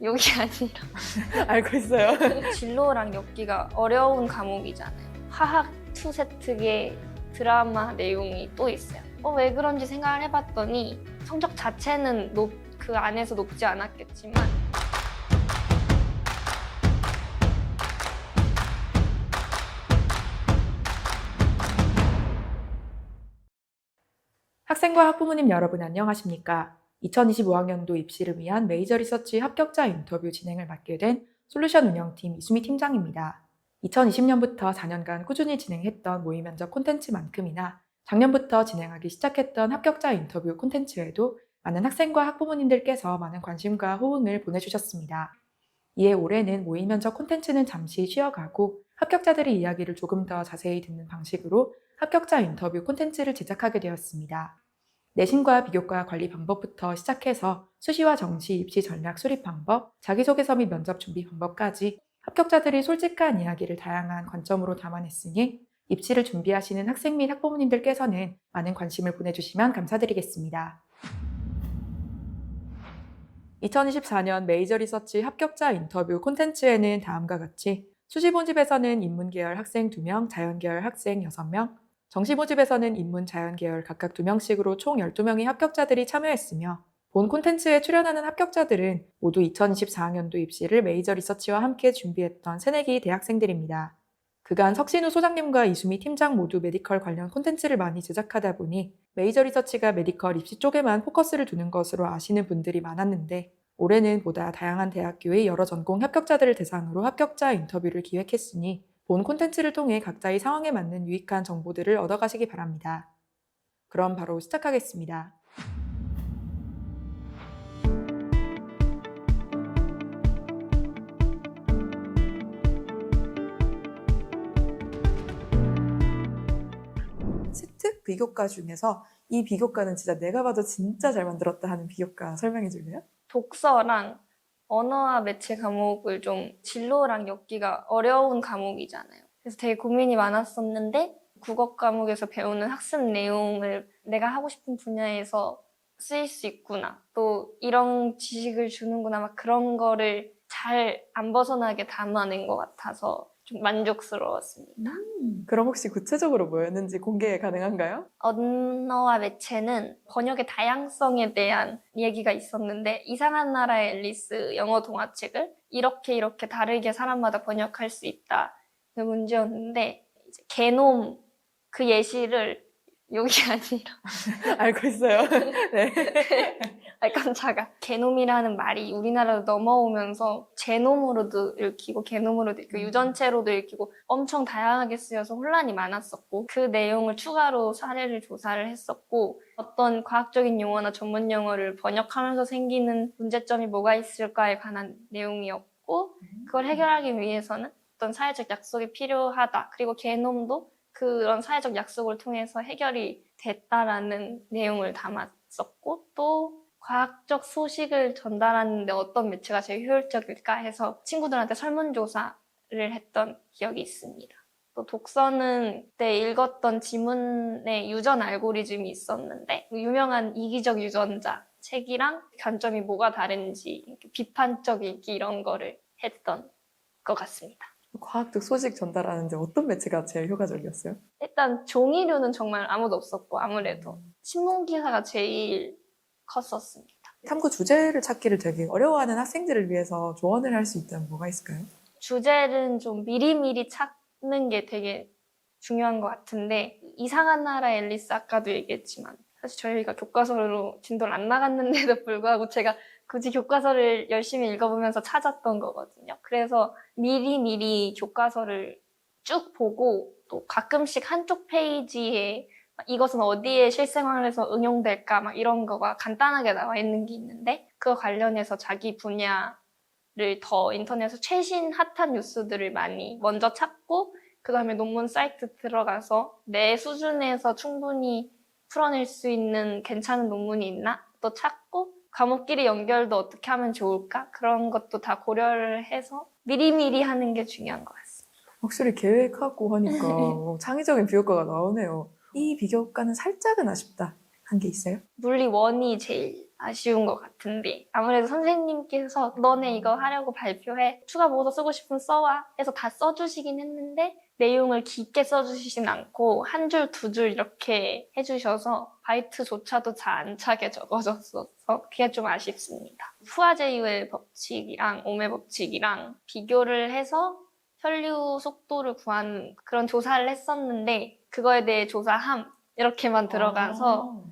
욕이 아니라 알고 있어요. 진로랑 엮기가 어려운 과목이잖아요. 화학 2세트계 드라마 내용이 또 있어요. 왜 그런지 생각을 해봤더니 성적 자체는 그 안에서 높지 않았겠지만 학생과 학부모님 여러분 안녕하십니까? 2025학년도 입시를 위한 메이저 리서치 합격자 인터뷰 진행을 맡게 된 솔루션 운영팀 이수미 팀장입니다. 2020년부터 4년간 꾸준히 진행했던 모의 면접 콘텐츠만큼이나 작년부터 진행하기 시작했던 합격자 인터뷰 콘텐츠에도 많은 학생과 학부모님들께서 많은 관심과 호응을 보내주셨습니다. 이에 올해는 모의 면접 콘텐츠는 잠시 쉬어가고 합격자들의 이야기를 조금 더 자세히 듣는 방식으로 합격자 인터뷰 콘텐츠를 제작하게 되었습니다. 내신과 비교과 관리 방법부터 시작해서 수시와 정시 입시 전략 수립 방법, 자기소개서 및 면접 준비 방법까지 합격자들이 솔직한 이야기를 다양한 관점으로 담아냈으니 입시를 준비하시는 학생 및 학부모님들께서는 많은 관심을 보내주시면 감사드리겠습니다. 2024년 메이저 리서치 합격자 인터뷰 콘텐츠에는 다음과 같이 수시 모집에서는 인문 계열 학생 2명, 자연 계열 학생 6명, 정시 모집에서는 인문, 자연 계열 각각 2명씩으로 총 12명의 합격자들이 참여했으며 본 콘텐츠에 출연하는 합격자들은 모두 2024학년도 입시를 메이저 리서치와 함께 준비했던 새내기 대학생들입니다. 그간 석신우 소장님과 이수미 팀장 모두 메디컬 관련 콘텐츠를 많이 제작하다 보니 메이저 리서치가 메디컬 입시 쪽에만 포커스를 두는 것으로 아시는 분들이 많았는데 올해는 보다 다양한 대학교의 여러 전공 합격자들을 대상으로 합격자 인터뷰를 기획했으니 본 콘텐츠를 통해 각자의 상황에 맞는 유익한 정보들을 얻어가시기 바랍니다. 그럼 바로 시작하겠습니다. 세특 비교과 중에서 이 비교과는 진짜 내가 봐도 진짜 잘 만들었다 하는 비교과 설명해 줄래요? 독서랑 언어와 매체 과목을 좀 진로랑 엮기가 어려운 과목이잖아요. 그래서 되게 고민이 많았었는데 국어 과목에서 배우는 학습 내용을 내가 하고 싶은 분야에서 쓰일 수 있구나. 또 이런 지식을 주는구나. 막 그런 거를 잘 안 벗어나게 담아낸 것 같아서 좀 만족스러웠습니다. 그럼 혹시 구체적으로 뭐였는지 공개 가능한가요? 언어와 매체는 번역의 다양성에 대한 얘기가 있었는데 이상한 나라의 앨리스 영어 동화책을 이렇게 다르게 사람마다 번역할 수 있다. 그 문제였는데 이제 게놈 그 예시를 욕이 아니라 알고 있어요. 네. 깜짝아. 게놈이라는 말이 우리나라로 넘어오면서 제놈으로도 읽히고 게놈으로도 읽히고 유전체로도 읽히고 엄청 다양하게 쓰여서 혼란이 많았었고 그 내용을 추가로 사례를 조사를 했었고 어떤 과학적인 용어나 전문 용어를 번역하면서 생기는 문제점이 뭐가 있을까에 관한 내용이었고 그걸 해결하기 위해서는 어떤 사회적 약속이 필요하다. 그리고 게놈도 그런 사회적 약속을 통해서 해결이 됐다라는 내용을 담았었고 또 과학적 소식을 전달하는데 어떤 매체가 제일 효율적일까 해서 친구들한테 설문조사를 했던 기억이 있습니다. 또 독서는 그때 읽었던 지문에 유전 알고리즘이 있었는데 유명한 이기적 유전자 책이랑 관점이 뭐가 다른지 비판적 읽기 이런 거를 했던 것 같습니다. 과학적 소식 전달하는데 어떤 매체가 제일 효과적이었어요? 일단 종이류는 정말 아무도 없었고 아무래도 신문기사가 제일 컸었습니다. 탐구 주제를 찾기를 되게 어려워하는 학생들을 위해서 조언을 할 수 있다면 뭐가 있을까요? 주제는 좀 미리미리 찾는 게 되게 중요한 것 같은데 이상한 나라 앨리스 아까도 얘기했지만 사실 저희가 교과서로 진도를 안 나갔는데도 불구하고 제가 굳이 교과서를 열심히 읽어보면서 찾았던 거거든요. 그래서 미리미리 교과서를 쭉 보고 또 가끔씩 한쪽 페이지에 이것은 어디에 실생활에서 응용될까 막 이런 거가 간단하게 나와 있는 게 있는데 그거 관련해서 자기 분야를 더 인터넷에서 최신 핫한 뉴스들을 많이 먼저 찾고 그 다음에 논문 사이트 들어가서 내 수준에서 충분히 풀어낼 수 있는 괜찮은 논문이 있나 또 찾고 과목끼리 연결도 어떻게 하면 좋을까 그런 것도 다 고려를 해서 미리미리 하는 게 중요한 것 같습니다. 확실히 계획하고 하니까 창의적인 비교과가 나오네요. 이 비교과는 살짝은 아쉽다 한 게 있어요? 물리 1이 제일 아쉬운 것 같은데 아무래도 선생님께서 너네 이거 하려고 발표해 추가 보고서 쓰고 싶으면 써와 해서 다 써주시긴 했는데 내용을 깊게 써주시진 않고 한 줄, 두 줄 이렇게 해주셔서 바이트조차도 잘 안 차게 적어졌어서 그게 좀 아쉽습니다. 푸아제이유의 법칙이랑 오메 법칙이랑 비교를 해서 혈류 속도를 구한 그런 조사를 했었는데 그거에 대해 조사함 이렇게만 들어가서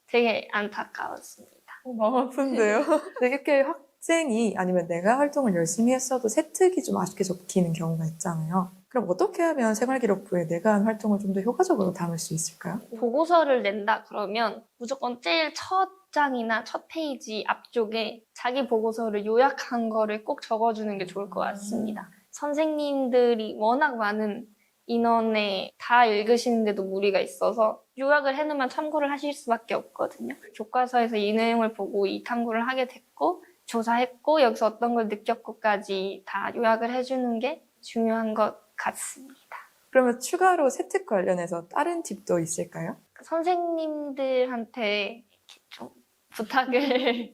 되게 안타까웠습니다. 마음 아픈데요. 근데 이렇게 학생이 아니면 내가 활동을 열심히 했어도 세특이 좀 아쉽게 적히는 경우가 있잖아요. 그럼 어떻게 하면 생활기록부에 내가 한 활동을 좀 더 효과적으로 담을 수 있을까요? 보고서를 낸다 그러면 무조건 제일 첫 장이나 첫 페이지 앞쪽에 자기 보고서를 요약한 거를 꼭 적어주는 게 좋을 것 같습니다. 선생님들이 워낙 많은 인원에 다 읽으시는데도 무리가 있어서 요약을 해놓으면 참고를 하실 수밖에 없거든요. 교과서에서 이 내용을 보고 이 탐구를 하게 됐고 조사했고 여기서 어떤 걸 느꼈고까지 다 요약을 해주는 게 중요한 것 같습니다. 그러면 추가로 세특 관련해서 다른 팁도 있을까요? 선생님들한테 이렇게 좀 부탁을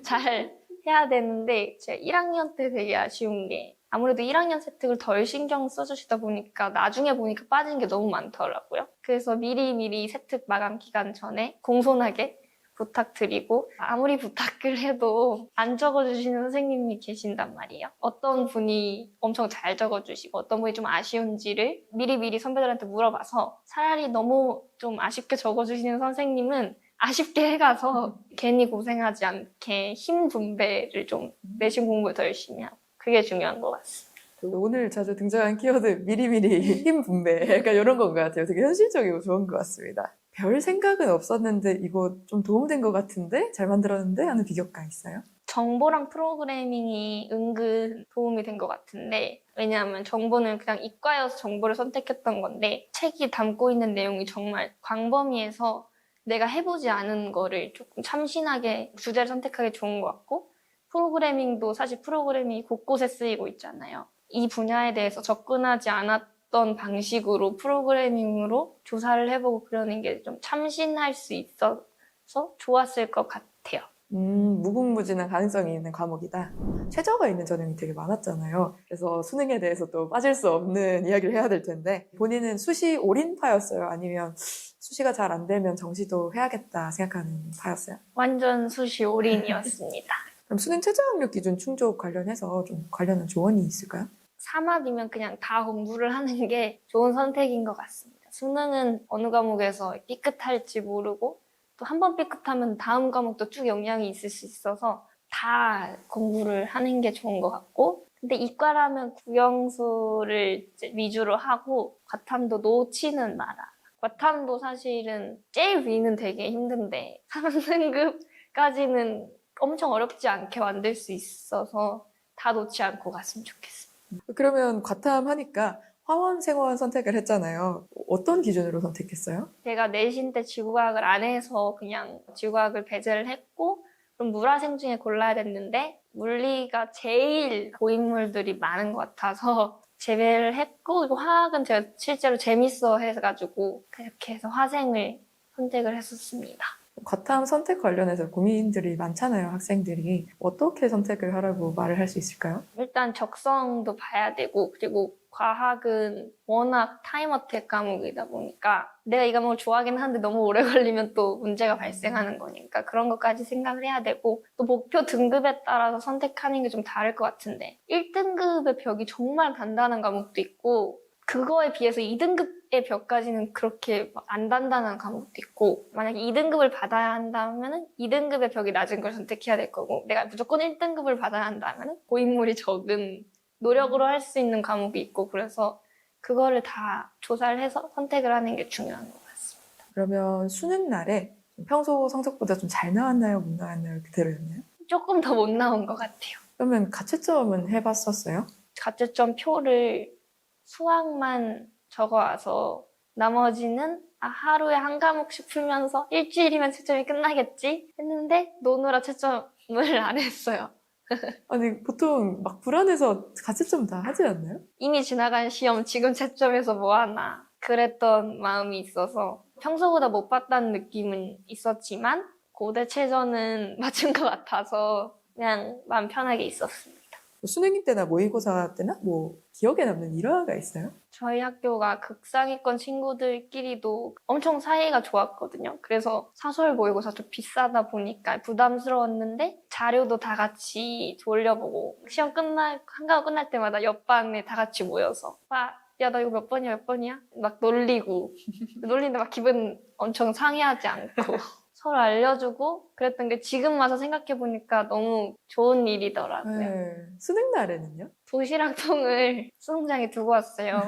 잘 해야 되는데 제가 1학년 때 되게 아쉬운 게 아무래도 1학년 세특을 덜 신경 써주시다 보니까 나중에 보니까 빠진 게 너무 많더라고요. 그래서 미리미리 세특 마감 기간 전에 공손하게 부탁드리고 아무리 부탁을 해도 안 적어주시는 선생님이 계신단 말이에요. 어떤 분이 엄청 잘 적어주시고 어떤 분이 좀 아쉬운지를 미리미리 선배들한테 물어봐서 차라리 너무 좀 아쉽게 적어주시는 선생님은 아쉽게 해가서 괜히 고생하지 않게 힘 분배를 좀 내신 공부를 더 열심히 하고 그게 중요한 것 같습니다. 오늘 자주 등장한 키워드 미리미리 힘 분배 약간 이런 건 것 같아요. 되게 현실적이고 좋은 것 같습니다. 별 생각은 없었는데 이거 좀 도움된 것 같은데 잘 만들었는데 하는 비교가 있어요? 정보랑 프로그래밍이 은근 도움이 된 것 같은데 왜냐하면 정보는 그냥 이과여서 정보를 선택했던 건데 책이 담고 있는 내용이 정말 광범위해서 내가 해보지 않은 거를 조금 참신하게 주제를 선택하기 좋은 것 같고 프로그래밍도 사실 프로그래밍이 곳곳에 쓰이고 있잖아요. 이 분야에 대해서 접근하지 않았던 방식으로 프로그래밍으로 조사를 해보고 그러는 게 좀 참신할 수 있어서 좋았을 것 같아요. 무궁무진한 가능성이 있는 과목이다. 최저가 있는 전형이 되게 많았잖아요. 그래서 수능에 대해서 또 빠질 수 없는 이야기를 해야 될 텐데 본인은 수시 올인파였어요? 아니면 수시가 잘 안 되면 정시도 해야겠다 생각하는 파였어요? 완전 수시 올인이었습니다. 그럼 수능 최저학력 기준 충족 관련해서 좀 관련한 조언이 있을까요? 3학이면 그냥 다 공부를 하는 게 좋은 선택인 것 같습니다. 수능은 어느 과목에서 삐끗할지 모르고 또 한 번 삐끗하면 다음 과목도 쭉 영향이 있을 수 있어서 다 공부를 하는 게 좋은 것 같고 근데 이과라면 국영수를 이제 위주로 하고 과탐도 놓치는 마라. 과탐도 사실은 제일 위는 되게 힘든데 3등급까지는 엄청 어렵지 않게 만들 수 있어서 다 놓지 않고 갔으면 좋겠습니다. 그러면 과탐 하니까 화원생원 선택을 했잖아요. 어떤 기준으로 선택했어요? 제가 내신 때 지구과학을 안 해서 그냥 지구과학을 배제를 했고 그럼 물화생 중에 골라야 됐는데 물리가 제일 고인물들이 많은 것 같아서 제외를 했고 그리고 화학은 제가 실제로 재밌어 해가지고 그렇게 해서 화생을 선택을 했었습니다. 과탐 선택 관련해서 고민들이 많잖아요, 학생들이. 어떻게 선택을 하라고 말을 할 수 있을까요? 일단 적성도 봐야 되고 그리고 과학은 워낙 타임어택 과목이다 보니까 내가 이 과목을 좋아하긴 하는데 너무 오래 걸리면 또 문제가 발생하는 거니까 그런 것까지 생각을 해야 되고 또 목표 등급에 따라서 선택하는 게 좀 다를 것 같은데 1등급의 벽이 정말 간단한 과목도 있고 그거에 비해서 2등급의 벽까지는 그렇게 막 안 단단한 과목도 있고 만약에 2등급을 받아야 한다면 2등급의 벽이 낮은 걸 선택해야 될 거고 내가 무조건 1등급을 받아야 한다면 고인물이 적은 노력으로 할 수 있는 과목이 있고 그래서 그거를 다 조사를 해서 선택을 하는 게 중요한 것 같습니다. 그러면 수능 날에 평소 성적보다 좀 잘 나왔나요? 못 나왔나요? 그대로였나요? 조금 더 못 나온 것 같아요. 그러면 가채점은 해봤었어요? 가채점 표를 수학만 적어와서 나머지는 하루에 한 과목씩 풀면서 일주일이면 채점이 끝나겠지 했는데 노느라 채점을 안 했어요. 아니, 보통 막 불안해서 가채점 다 하지 않나요? 이미 지나간 시험 지금 채점해서 뭐하나 그랬던 마음이 있어서 평소보다 못 봤다는 느낌은 있었지만 고대 최저는 맞은 것 같아서 그냥 마음 편하게 있었습니다. 수능이 때나 모의고사 때나 뭐 기억에 남는 일화가 있어요? 저희 학교가 극상위권 친구들끼리도 엄청 사이가 좋았거든요. 그래서 사설 모의고사 좀 비싸다 보니까 부담스러웠는데 자료도 다 같이 돌려보고 시험 한가위 끝날 때마다 옆반에 다 같이 모여서 야, 나 이거 몇 번이야, 몇 번이야? 막 놀리는데 막 기분 엄청 상해하지 않고 서로 알려주고 그랬던 게 지금 와서 생각해보니까 너무 좋은 일이더라고요. 네. 수능 날에는요? 도시락통을 수영장에 두고 왔어요.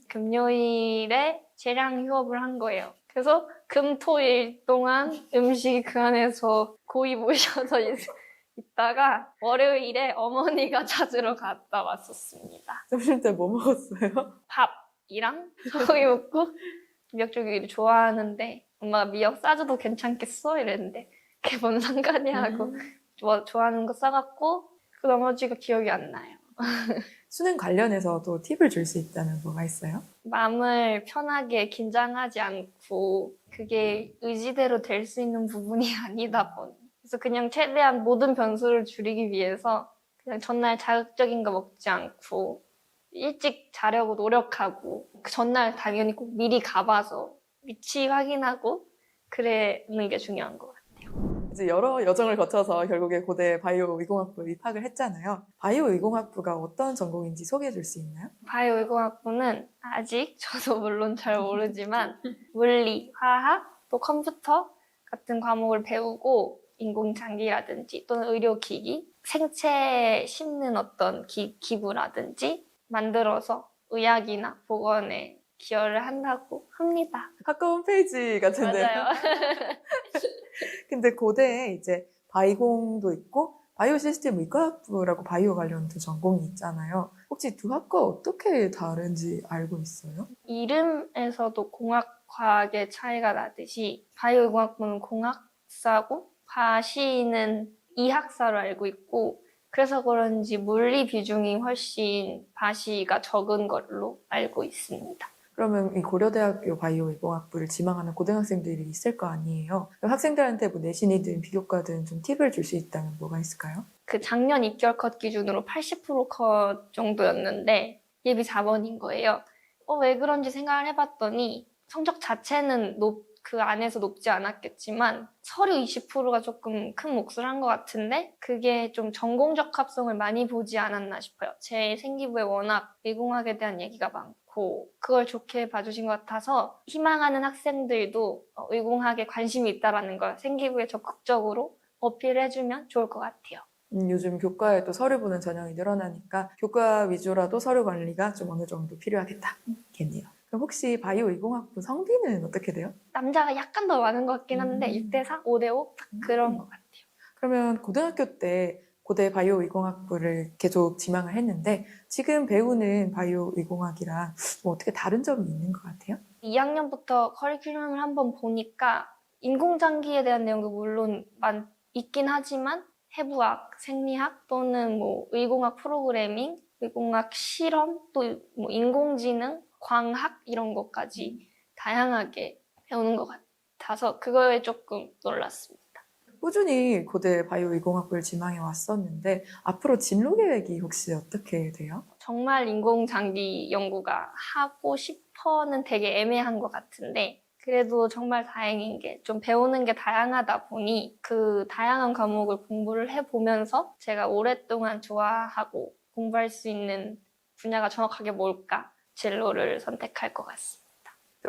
금요일에 재량 휴업을 한 거예요. 그래서 금, 토, 일 동안 음식이 그 안에서 고이 모셔져 있다가 월요일에 어머니가 찾으러 갔다 왔었습니다. 점심 때 뭐 먹었어요? 밥이랑 소고기 먹고 미역줄기를 좋아하는데 엄마가 미역 싸줘도 괜찮겠어? 이랬는데 그게 뭔 상관이야 하고 뭐 좋아하는 거 싸갖고 그 나머지가 기억이 안 나요. 수능 관련해서 또 팁을 줄 수 있다면 뭐가 있어요? 마음을 편하게 긴장하지 않고 그게 의지대로 될 수 있는 부분이 아니다 보니 그래서 그냥 최대한 모든 변수를 줄이기 위해서 그냥 전날 자극적인 거 먹지 않고 일찍 자려고 노력하고 그 전날 당연히 꼭 미리 가봐서 위치 확인하고 그러는 게 중요한 것 같아요. 이제 여러 여정을 거쳐서 결국에 고대 바이오의공학부에 입학을 했잖아요. 바이오의공학부가 어떤 전공인지 소개해 줄 수 있나요? 바이오의공학부는 아직 저도 물론 잘 모르지만 물리, 화학, 또 컴퓨터 같은 과목을 배우고 인공장기라든지 또는 의료기기, 생체 심는 어떤 기구라든지 만들어서 의학이나 보건에 기여를 한다고 합니다. 학과 홈페이지 같은데. 맞아요. 근데 고대에 이제 바이공도 있고 바이오 시스템 의과학부라고 바이오 관련 두 전공이 있잖아요. 혹시 두 학과 어떻게 다른지 알고 있어요? 이름에서도 공학과학의 차이가 나듯이 바이오공학부는 공학사고 바시는 이학사로 알고 있고 그래서 그런지 물리 비중이 훨씬 바시가 적은 걸로 알고 있습니다. 그러면 이 고려대학교 바이오의공학부를 지망하는 고등학생들이 있을 거 아니에요? 그럼 학생들한테 뭐 내신이든 비교과든 좀 팁을 줄 수 있다면 뭐가 있을까요? 그 작년 입결 컷 기준으로 80% 컷 정도였는데 예비 4번인 거예요. 왜 그런지 생각을 해봤더니 성적 자체는 그 안에서 높지 않았겠지만 서류 20%가 조금 큰 몫을 한 것 같은데 그게 좀 전공적 합성을 많이 보지 않았나 싶어요. 제 생기부에 워낙 의공학에 대한 얘기가 많고 그걸 좋게 봐주신 것 같아서 희망하는 학생들도 의공학에 관심이 있다는 걸 생기부에 적극적으로 어필해주면 좋을 것 같아요. 요즘 교과에도 서류 보는 전형이 늘어나니까 교과 위주라도 서류 관리가 좀 어느 정도 필요하겠다겠네요. 그럼 혹시 바이오의공학부 성비는 어떻게 돼요? 남자가 약간 더 많은 것 같긴 한데 6대4, 5대5 딱 그런 것 같아요. 그러면 고등학교 때 고대 바이오의공학부를 계속 지망을 했는데 지금 배우는 바이오의공학이랑 뭐 어떻게 다른 점이 있는 것 같아요? 2학년부터 커리큘럼을 한번 보니까 인공장기에 대한 내용도 물론 있긴 하지만 해부학, 생리학 또는 뭐 의공학 프로그래밍, 의공학 실험, 또 뭐 인공지능, 광학 이런 것까지 다양하게 배우는 것 같아서 그거에 조금 놀랐습니다. 꾸준히 고대 바이오의공학부를 지망해 왔었는데 앞으로 진로 계획이 혹시 어떻게 돼요? 정말 인공장기 연구가 하고 싶어는 되게 애매한 것 같은데 그래도 정말 다행인 게 좀 배우는 게 다양하다 보니 그 다양한 과목을 공부를 해보면서 제가 오랫동안 좋아하고 공부할 수 있는 분야가 정확하게 뭘까 진로를 선택할 것 같습니다.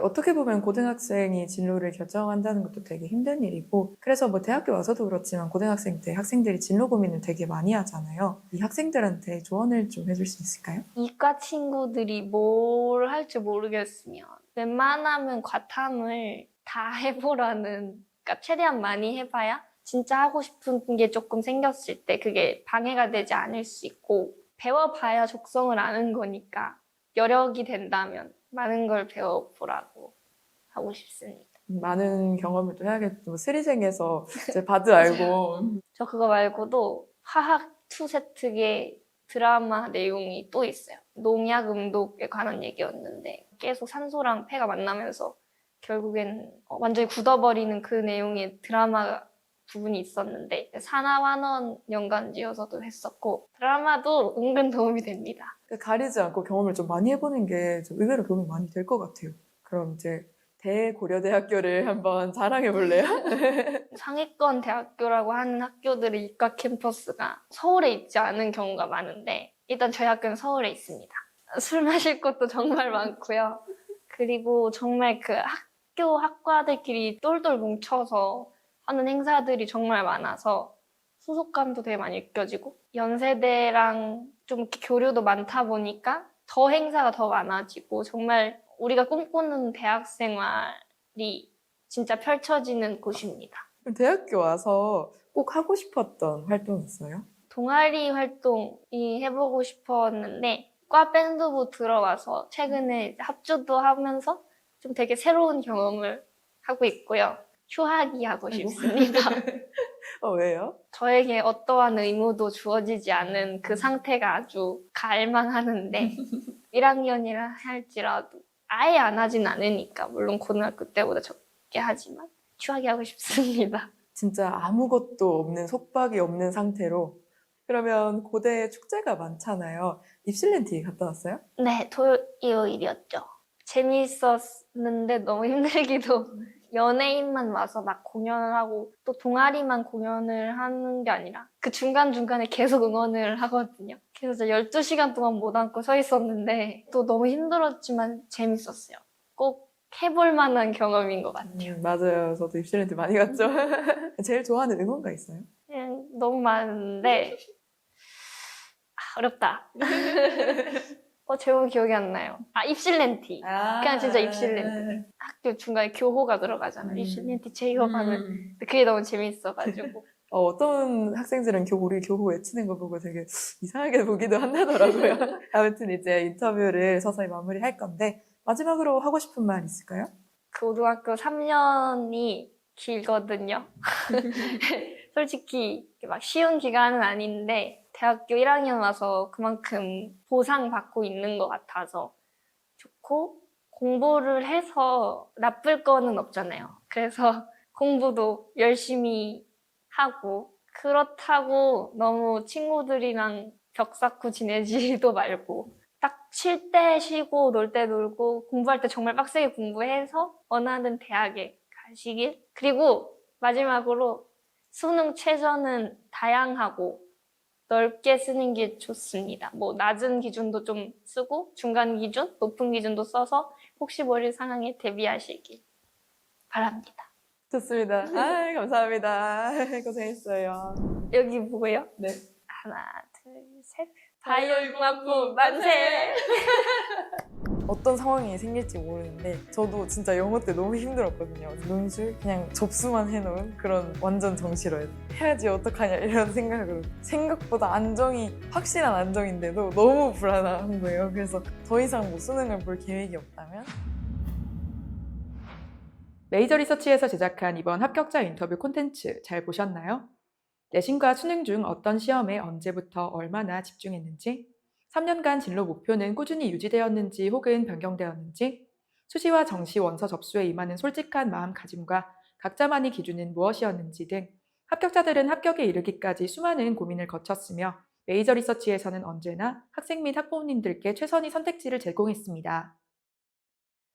어떻게 보면 고등학생이 진로를 결정한다는 것도 되게 힘든 일이고 그래서 뭐 대학교 와서도 그렇지만 고등학생 때 학생들이 진로 고민을 되게 많이 하잖아요. 이 학생들한테 조언을 좀 해줄 수 있을까요? 이과 친구들이 뭘 할지 모르겠으면 웬만하면 과탐을 다 해보라는 그러니까 최대한 많이 해봐야 진짜 하고 싶은 게 조금 생겼을 때 그게 방해가 되지 않을 수 있고 배워봐야 적성을 아는 거니까 여력이 된다면 많은 걸 배워보라고 하고 싶습니다. 많은 경험을 또 해야겠죠. 스리생에서 이제 바드 알고 저 그거 말고도 화학 투세특의 드라마 내용이 또 있어요. 농약 음독에 관한 얘기였는데 계속 산소랑 폐가 만나면서 결국엔 완전히 굳어버리는 그 내용의 드라마 부분이 있었는데 산하완원 연관지어서도 했었고 드라마도 은근 도움이 됩니다. 가리지 않고 경험을 좀 많이 해보는 게 좀 의외로 도움이 많이 될 것 같아요. 그럼 이제 대고려대학교를 한번 자랑해 볼래요? 상위권 대학교라고 하는 학교들의 이과 캠퍼스가 서울에 있지 않은 경우가 많은데 일단 저희 학교는 서울에 있습니다. 술 마실 곳도 정말 많고요. 그리고 정말 그 학교 학과들끼리 똘똘 뭉쳐서 하는 행사들이 정말 많아서 소속감도 되게 많이 느껴지고 연세대랑 좀 이렇게 교류도 많다 보니까 더 행사가 더 많아지고 정말 우리가 꿈꾸는 대학 생활이 진짜 펼쳐지는 곳입니다. 그럼 대학교 와서 꼭 하고 싶었던 활동 있어요? 동아리 활동이 해보고 싶었는데 과 밴드부 들어와서 최근에 이제 합주도 하면서 좀 되게 새로운 경험을 하고 있고요. 휴학이 하고 싶습니다. 왜요? 저에게 어떠한 의무도 주어지지 않은 그 상태가 아주 갈망하는데 1학년이라 할지라도 아예 안 하진 않으니까 물론 고등학교 때보다 적게 하지만 휴학이 하고 싶습니다. 진짜 아무것도 없는 속박이 없는 상태로. 그러면 고대에 축제가 많잖아요. 입실렌티 갔다 왔어요? 네, 토요일이었죠. 재미있었는데 너무 힘들기도 연예인만 와서 막 공연을 하고 또 동아리만 공연을 하는 게 아니라 그 중간중간에 계속 응원을 하거든요. 그래서 12시간 동안 못 앉고 서 있었는데 또 너무 힘들었지만 재밌었어요. 꼭 해볼 만한 경험인 것 같아요. 맞아요. 저도 입실렌티 많이 갔죠. 제일 좋아하는 응원가 있어요? 그냥 너무 많은데 어렵다. 제목이 기억이 안 나요. 입실렌티. 그냥 진짜 입실렌티. 학교 중간에 교호가 들어가잖아요. 입실렌티 제이홉 하면 그게 너무 재밌어가지고. 어떤 학생들은 우리 교호 외치는 거 보고 되게 이상하게 보기도 한다더라고요. 아무튼 이제 인터뷰를 서서히 마무리할 건데 마지막으로 하고 싶은 말 있을까요? 고등학교 3년이 길거든요. 솔직히 막 쉬운 기간은 아닌데 대학교 1학년 와서 그만큼 보상받고 있는 것 같아서 좋고 공부를 해서 나쁠 거는 없잖아요. 그래서 공부도 열심히 하고 그렇다고 너무 친구들이랑 벽 쌓고 지내지도 말고 딱 쉴 때 쉬고 놀 때 놀고 공부할 때 정말 빡세게 공부해서 원하는 대학에 가시길. 그리고 마지막으로 수능 최저는 다양하고 넓게 쓰는 게 좋습니다. 뭐 낮은 기준도 좀 쓰고 중간 기준, 높은 기준도 써서 혹시 모를 상황에 대비하시길 바랍니다. 좋습니다. 감사합니다. 고생했어요. 여기 뭐예요? 네. 하나, 둘, 셋. 바이오융합부 만세! 어떤 상황이 생길지 모르는데 저도 진짜 영어 때 너무 힘들었거든요. 논술 그냥 접수만 해놓은 그런 완전 정시로요. 해야지 어떡하냐 이런 생각으로 생각보다 확실한 안정인데도 너무 불안한 거예요. 그래서 더 이상 뭐 수능을 볼 계획이 없다면 메이저 리서치에서 제작한 이번 합격자 인터뷰 콘텐츠 잘 보셨나요? 내신과 수능 중 어떤 시험에 언제부터 얼마나 집중했는지 3년간 진로 목표는 꾸준히 유지되었는지 혹은 변경되었는지, 수시와 정시 원서 접수에 임하는 솔직한 마음가짐과 각자만의 기준은 무엇이었는지 등 합격자들은 합격에 이르기까지 수많은 고민을 거쳤으며 메이저 리서치에서는 언제나 학생 및 학부모님들께 최선의 선택지를 제공했습니다.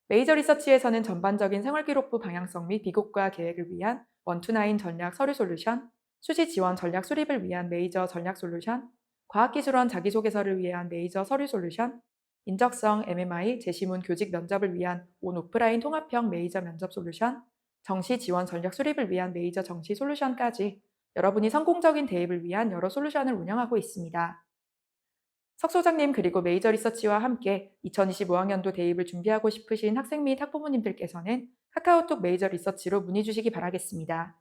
메이저 리서치에서는 전반적인 생활기록부 방향성 및 비교과 계획을 위한 129 전략 서류 솔루션, 수시 지원 전략 수립을 위한 메이저 전략 솔루션, 과학기술원 자기소개서를 위한 메이저 서류 솔루션, 인적성, MMI, 제시문 교직 면접을 위한 온 오프라인 통합형 메이저 면접 솔루션, 정시 지원 전략 수립을 위한 메이저 정시 솔루션까지 여러분이 성공적인 대입을 위한 여러 솔루션을 운영하고 있습니다. 석 소장님 그리고 메이저 리서치와 함께 2025학년도 대입을 준비하고 싶으신 학생 및 학부모님들께서는 카카오톡 메이저 리서치로 문의 주시기 바라겠습니다.